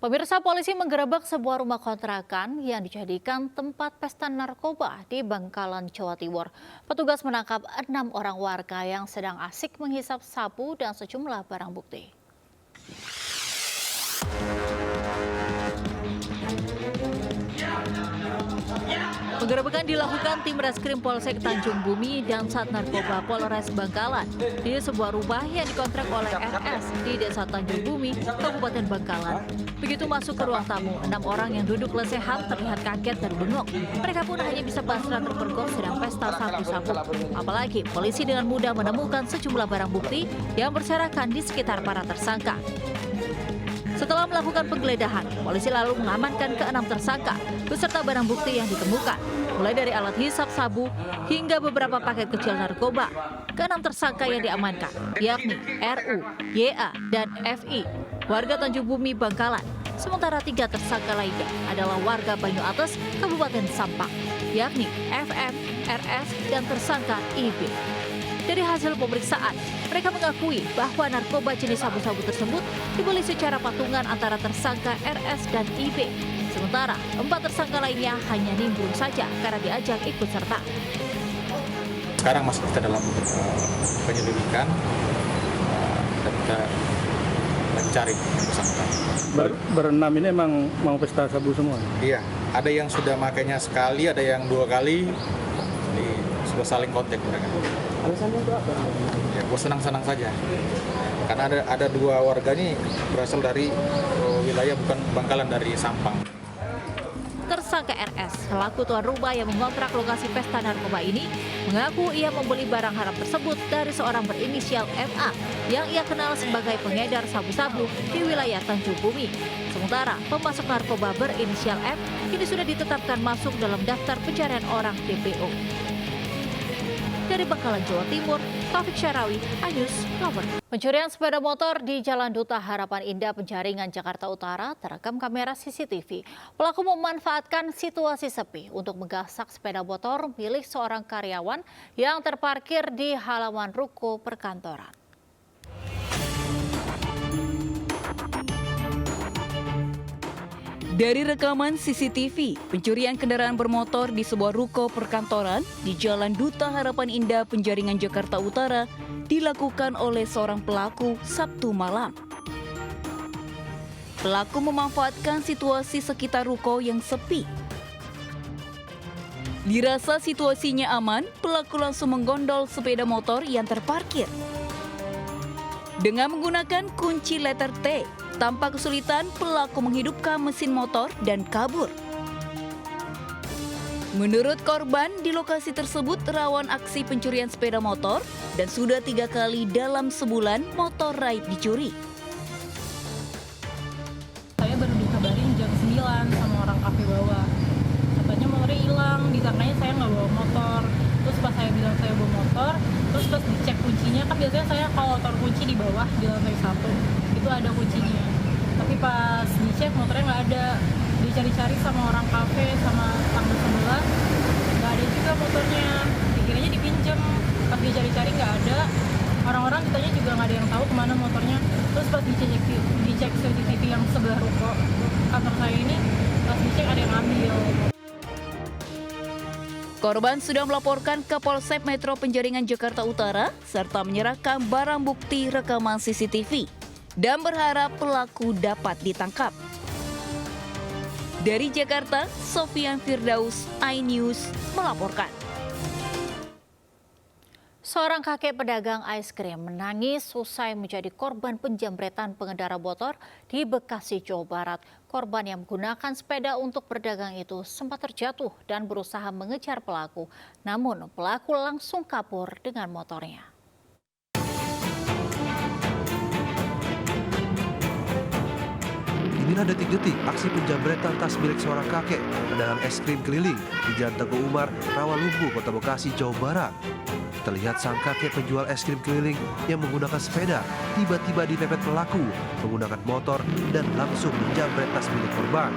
Pemirsa, polisi menggerebek sebuah rumah kontrakan yang dijadikan tempat pesta narkoba di Bangkalan, Jawa Timur. Petugas menangkap 6 orang warga yang sedang asik menghisap sabu dan sejumlah barang bukti. Penggerebekan dilakukan tim Reskrim Polsek Tanjung Bumi dan Sat Narkoba Polres Bangkalan di sebuah rumah yang dikontrak oleh RS di Desa Tanjung Bumi, Kabupaten Bangkalan. Begitu masuk ke ruang tamu, 6 orang yang duduk lesehan terlihat kaget dan bengong. Mereka pun hanya bisa pasrah terpergok sedang pesta sabu-sabu. Apalagi polisi dengan mudah menemukan sejumlah barang bukti yang berserakan di sekitar para tersangka. Setelah melakukan penggeledahan, polisi lalu mengamankan ke-6 tersangka beserta barang bukti yang ditemukan, mulai dari alat hisap sabu hingga beberapa paket kecil narkoba. Ke-6 tersangka yang diamankan, yakni RU, YA, dan FI, warga Tanjung Bumi, Bangkalan. Sementara 3 tersangka lainnya adalah warga Banyu Atas, Kabupaten Sampang, yakni FM, RS, dan tersangka IB. Dari hasil pemeriksaan, mereka mengakui bahwa narkoba jenis sabu-sabu tersebut dibeli secara patungan antara tersangka RS dan IB. Sementara 4 tersangka lainnya hanya nimbrung saja karena diajak ikut serta. Sekarang masih kita dalam penyelidikan dan kita mencari yang bersangkutan. Berenam ini emang mau pesta sabu semua? Iya, ada yang sudah makainya sekali, ada yang 2 kali, jadi sudah saling kontak mereka. Alasannya itu apa? Ya, gue senang-senang saja. Karena ada 2 warga ini berasal dari wilayah bukan Bangkalan, dari Sampang. Tersangka RS, selaku tuan rumah yang mengontrak lokasi pesta narkoba ini, mengaku ia membeli barang haram tersebut dari seorang berinisial MA yang ia kenal sebagai pengedar sabu-sabu di wilayah Tanjung Bumi. Sementara pemasok narkoba berinisial M kini sudah ditetapkan masuk dalam daftar pencarian orang DPO. Dari Bangkalan, Jawa Timur, Taufik Syarawi, Ayus, Lover. Pencurian sepeda motor di Jalan Duta Harapan Indah, Penjaringan, Jakarta Utara terekam kamera CCTV. Pelaku memanfaatkan situasi sepi untuk menggasak sepeda motor milik seorang karyawan yang terparkir di halaman ruko perkantoran. Dari rekaman CCTV, pencurian kendaraan bermotor di sebuah ruko perkantoran di Jalan Duta Harapan Indah, Penjaringan, Jakarta Utara dilakukan oleh seorang pelaku Sabtu malam. Pelaku memanfaatkan situasi sekitar ruko yang sepi. Dirasa situasinya aman, pelaku langsung menggondol sepeda motor yang terparkir. Dengan menggunakan kunci letter T, tanpa kesulitan, pelaku menghidupkan mesin motor dan kabur. Menurut korban, di lokasi tersebut rawan aksi pencurian sepeda motor dan sudah 3 kali dalam sebulan motor Ride dicuri. Saya baru dikabarin jam 9 sama orang kafe bawah. Katanya motornya hilang, disangkanya saya nggak bawa motor. Terus pas saya bilang saya bawa motor, terus pas dicek kuncinya, kan biasanya saya kalau taruh kunci di bawah di lantai 1, itu ada kuncinya. Tapi pas dicek motornya nggak ada, dicari-cari sama orang kafe sama tangga sebelah, nggak ada juga motornya. Dikiranya dipinjam, pas dicari-cari nggak ada. Orang-orang kitanya juga nggak ada yang tahu kemana motornya. Terus pas dicek CCTV yang sebelah ruko kantor saya ini, pas dicek ada yang ambil. Korban sudah melaporkan ke Polsek Metro Penjaringan, Jakarta Utara serta menyerahkan barang bukti rekaman CCTV dan berharap pelaku dapat ditangkap. Dari Jakarta, Sofian Firdaus, iNews melaporkan. Seorang kakek pedagang es krim menangis usai menjadi korban penjamretan pengendara motor di Bekasi, Jawa Barat. Korban yang menggunakan sepeda untuk berdagang itu sempat terjatuh dan berusaha mengejar pelaku. Namun pelaku langsung kabur dengan motornya. Inilah detik-detik aksi penjamretan tas milik seorang kakek pedagang es krim keliling di Jalan Teguh Umar, Rawalumbu, Kota Bekasi, Jawa Barat. Terlihat sang kakek penjual es krim keliling yang menggunakan sepeda tiba-tiba dipepet pelaku menggunakan motor dan langsung menjamret tas milik korban.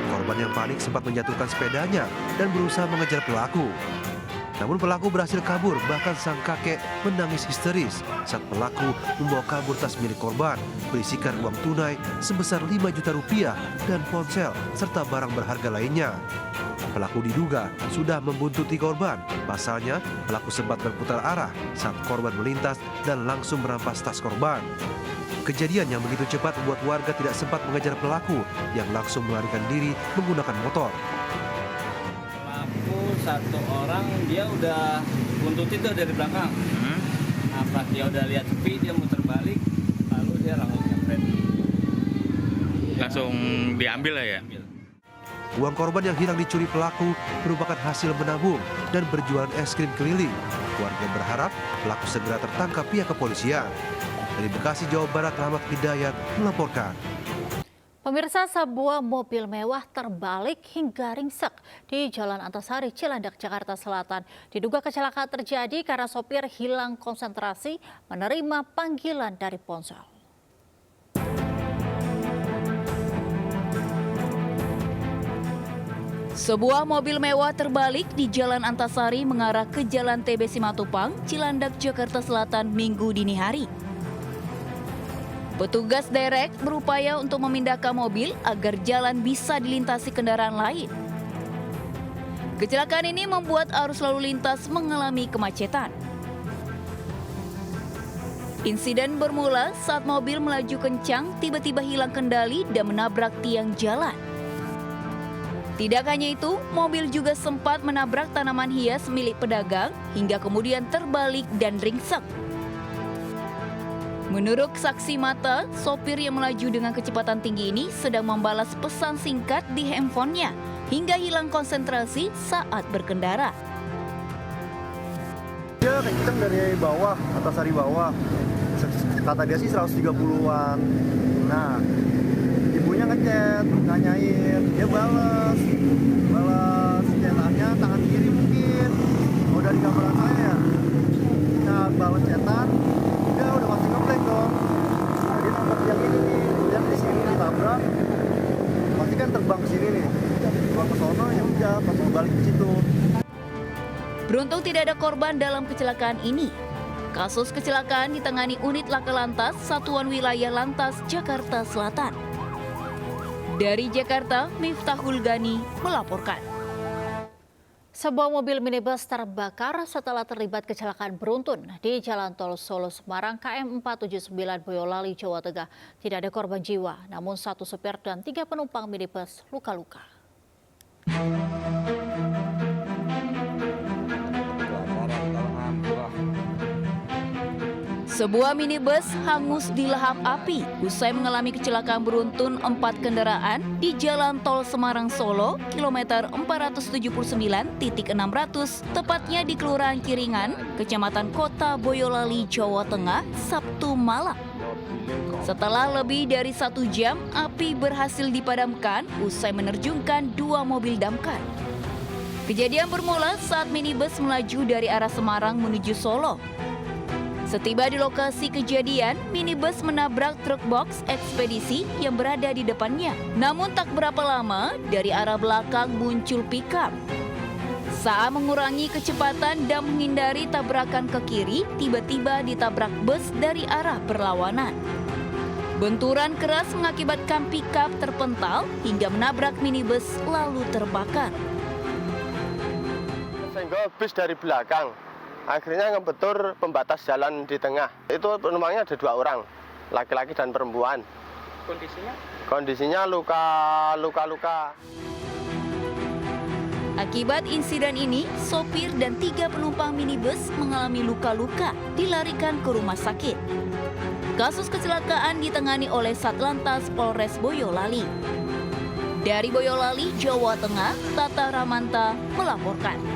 Korban yang panik sempat menjatuhkan sepedanya dan berusaha mengejar pelaku. Namun pelaku berhasil kabur, bahkan sang kakek menangis histeris saat pelaku membawa kabur tas milik korban berisikan uang tunai sebesar 5 juta rupiah dan ponsel serta barang berharga lainnya. Pelaku diduga sudah membuntuti korban. Pasalnya, pelaku sempat berputar arah saat korban melintas dan langsung merampas tas korban. Kejadian yang begitu cepat membuat warga tidak sempat mengejar pelaku yang langsung melarikan diri menggunakan motor. Pelaku satu orang dia udah buntut itu dari belakang. Pas dia udah lihat sepi dia muter balik, lalu dia langsung nyepret. Langsung diambil lah ya. Uang korban yang hilang dicuri pelaku merupakan hasil menabung dan berjualan es krim keliling. Warga berharap pelaku segera tertangkap pihak kepolisian. Dari Bekasi, Jawa Barat, Rahmat Hidayat melaporkan. Pemirsa, sebuah mobil mewah terbalik hingga ringsek di Jalan Antasari, Cilandak, Jakarta Selatan. Diduga kecelakaan terjadi karena sopir hilang konsentrasi menerima panggilan dari ponsel. Sebuah mobil mewah terbalik di Jalan Antasari mengarah ke Jalan TB Simatupang, Cilandak, Jakarta Selatan, Minggu dini hari. Petugas derek berupaya untuk memindahkan mobil agar jalan bisa dilintasi kendaraan lain. Kecelakaan ini membuat arus lalu lintas mengalami kemacetan. Insiden bermula saat mobil melaju kencang tiba-tiba hilang kendali dan menabrak tiang jalan. Tidak hanya itu, mobil juga sempat menabrak tanaman hias milik pedagang hingga kemudian terbalik dan ringsek. Menurut saksi mata, sopir yang melaju dengan kecepatan tinggi ini sedang membalas pesan singkat di handphonenya hingga hilang konsentrasi saat berkendara. Dia kenceng dari bawah, Antasari bawah. Kata dia sih 130-an. Nah, ibunya ngechat, nanyain, dia balas chatannya tangan kiri mungkin. Oh, dari gambaran saya. Nah, balas chatan, dia udah masih ngeblank dong. Dia nabrak yang ini nih, dia di sini ditabrak. Pasti kan terbang ke sini nih. Terbang ke sono, ya udah, pas mau balik ke situ. Beruntung tidak ada korban dalam kecelakaan ini. Kasus kecelakaan ditangani unit Laka Lantas Satuan Wilayah Lantas Jakarta Selatan. Dari Jakarta, Miftahul Gani melaporkan. Sebuah mobil minibus terbakar setelah terlibat kecelakaan beruntun di Jalan Tol Solo Semarang KM 479 Boyolali, Jawa Tengah. Tidak ada korban jiwa, namun satu supir dan 3 penumpang minibus luka-luka. Sebuah minibus hangus dilahap api usai mengalami kecelakaan beruntun 4 kendaraan di Jalan Tol Semarang Solo, kilometer 479.600, tepatnya di Kelurahan Kiringan, Kecamatan Kota Boyolali, Jawa Tengah, Sabtu malam. Setelah lebih dari 1 jam, api berhasil dipadamkan usai menerjunkan 2 mobil damkar. Kejadian bermula saat minibus melaju dari arah Semarang menuju Solo. Setiba di lokasi kejadian, minibus menabrak truk box ekspedisi yang berada di depannya. Namun tak berapa lama, dari arah belakang muncul pickup. Saat mengurangi kecepatan dan menghindari tabrakan ke kiri, tiba-tiba ditabrak bus dari arah berlawanan. Benturan keras mengakibatkan pickup terpental hingga menabrak minibus lalu terbakar. Senggol bis dari belakang. Akhirnya ngebetur pembatas jalan di tengah. Itu penumpangnya ada 2 orang, laki-laki dan perempuan. Kondisinya? Kondisinya luka-luka. Akibat insiden ini, sopir dan 3 penumpang minibus mengalami luka-luka, dilarikan ke rumah sakit. Kasus kecelakaan ditangani oleh Satlantas Polres Boyolali. Dari Boyolali, Jawa Tengah, Tata Ramanta melaporkan.